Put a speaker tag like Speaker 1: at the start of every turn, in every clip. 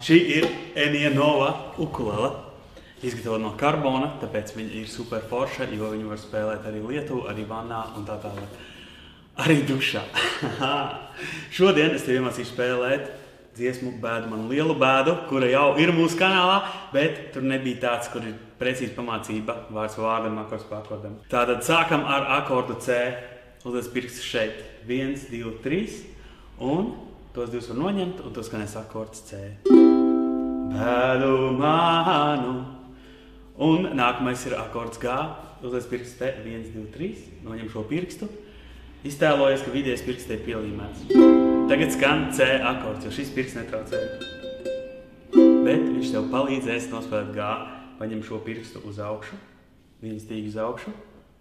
Speaker 1: Šī ir Enija Nova ukulele. Izgatavota no karbona, tāpēc viņa ir super forša, jo viņu var spēlēt arī lietū, arī vannā un tā tālāk. Arī dušā. Šodien es tev iemācīšu spēlēt dziesmu Bēdu manu lielu bēdu, kura jau ir mūsu kanālā, bet tur nebija tāds, kur ir precīzi pamācība vārds vārdam, akords pa akordam. Tātad sākam ar akordu C. Uzliec pirkstus šeit. 1, 2, 3. Un tos divus var noņemt, un to skanēs akords C. Bēdu manu. Un nākamais ir akords G. Uzliec pirkstus te. 1, 2, 3. Noņem šo pirkstu. Iztēlojies, ka vidējais pirksts te ir pielīmēts. Tagad skan C akords, jo šis pirksts netraucē. Bet viņš tev palīdzēs nospēlēt G. Paņem šo pirkstu uz augšu, vienu stīgu uz augšu,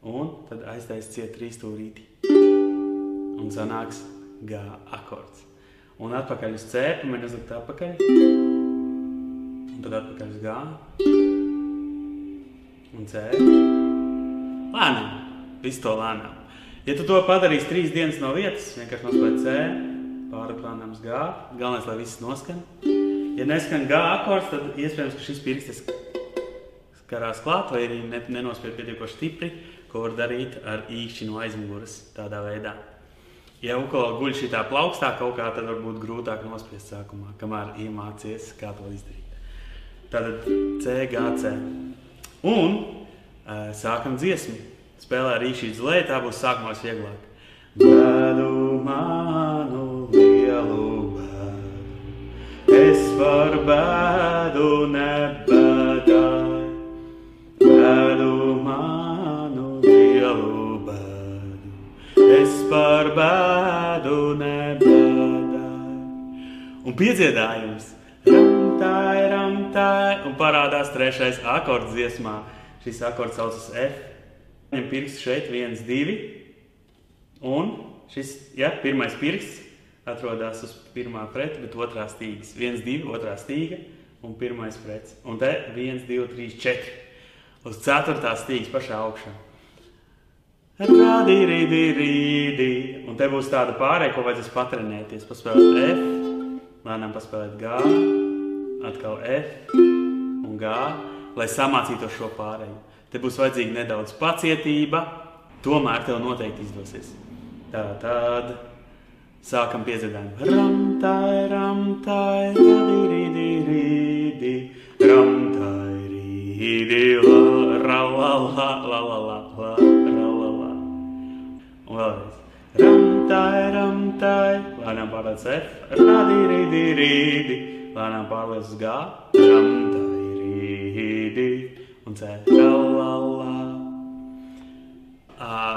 Speaker 1: un tad aiztais C3 stūrīti. Un sanāks G akords. Un atpakaļ uz C, pamēģini uzlikt atpakaļ. Un tad atpakaļ uz G. Un C. Lēnām. Visu to lēnām. Ja tu to padarīsi 3 dienas no vietas, vienkārši nospēlēt C, pāraplānām uz G, galvenais, lai viss noskan. Ja neskan G akords, tad iespējams, ka šis pirkstis karās klāt, vai arī nenospied pietiekoši stipri, ko var darīt ar īkšķi no aizmuguras tādā veidā. Ja ukulele guļ šitā plaukstā kaut kā, tad varbūt grūtāk nospiest sākumā, kamēr iemācies, kā to izdarīt. Tātad C, G, C. Un sākam dziesmu. Spēlē ar īkšķi uz leju, tā būs sākumā vieglāk. Bēdu manu lielu bēdu, es par bēdu nebēdāju. Bēdu manu lielu bēdu, es par bēdu nebēdāju. Un piedziedājums. Ramtai, ramtai, un parādās trešais akords dziesmā. Šis akords saucas F. Ņem pirkstu šeit, 1, 2, un šis, ja, pirmais pirksts atrodas uz pirmā freta, bet otrā stīgas. 1, 2, otrā stīga un pirmais frets. Un te 1, 2, 3, 4. Uz ceturtā stīgas pašā augšā. Rādi, rīdi, rīdi. Un te būs tāda pārēja, ko vajadzēs patrenēties. Paspēlēt F, lēnām paspēlēt G, atkal F un G, lai samācītos šo pārēju. Te būs vajadzīga nedaudz pacietība, tomēr tev noteikti izdosies. Tātad sākam piedziedājumu. Ramtai, ramtai, radi, ridi, ridi, ramtai, ridi, la, ra, la, la, la, la, la, la, ra, la, la. Un vēlreiz. Ramtai, ramtai, lēnām pārlēc F, radi, ridi, ridi, lēnām pārlēc uz G, ramtai, ridi, un C. La.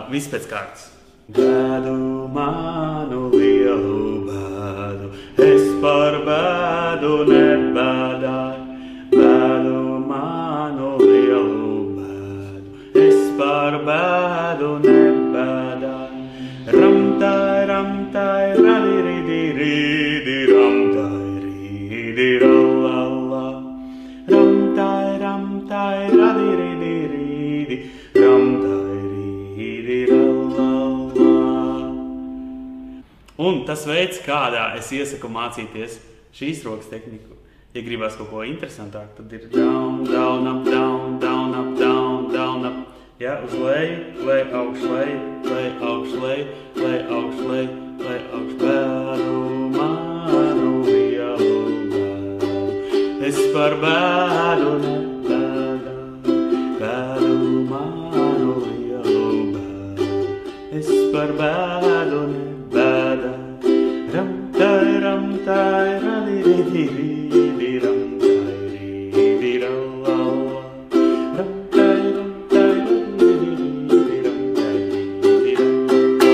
Speaker 1: Viss pēc kārtas. Bēdu manu lielu bēdu, es par bēdu nebēdāju. Bēdu manu lielu bēdu, es par bēdu nebēdāju. Ramtai, ramtai, radi, ridi, ridi, ramtai, ridi, la, la. Ramtai, ramtai, radi, ridi, ridi, ramtai, ridi, la, la. Un tas veids, kādā es iesaku mācīties šīs rokas tehniku. Ja gribās kaut ko interesantāk, tad ir down, down, up, down, down, up, down, down, up. Ja, uz leju, lej, augš, lej, lej, augš, lej, lej, augš, lej, lej, augš, bēdu manu lielu bēdu. Es par bēdu nebēdāju, bēdu manu lielu bēdu. Es par bēdu nebēdāju, ramtai, ramtai, radi, ridi, ridi, ramtai, ridi, la, la. Ramtai, ramtai, radi, ridi, ramtai, ridi, la, la.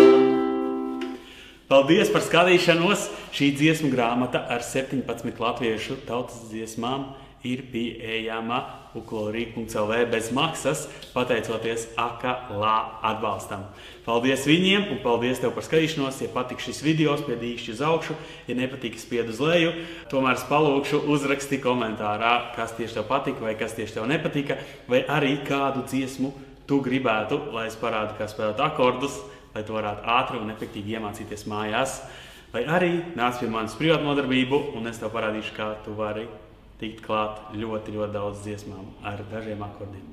Speaker 1: Paldies par skatīšanos! Šī dziesmu grāmata ar 17 latviešu tautas dziesmām ir pieejama ukulele.lv bez maksas, pateicoties AKLA atbalstam. Paldies viņiem un paldies tev par skatīšanos. Ja patīk šis video, spied īkšķi uz augšu, ja nepatīk, spied uz leju. Tomēr es palūkšu uzraksti komentārā, kas tieši tev patika vai kas tieši tev nepatika, vai arī kādu dziesmu tu gribētu, lai es parādu, kā spēlēt akordus, lai tu varētu ātri un efektīvi iemācīties mājās. Vai arī nāc pie manas privātu nodarbību, un es tev parādīšu, kā tu vari tikt klāt ļoti, ļoti daudz dziesmām ar dažiem akordiem.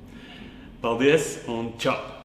Speaker 1: Paldies un čau!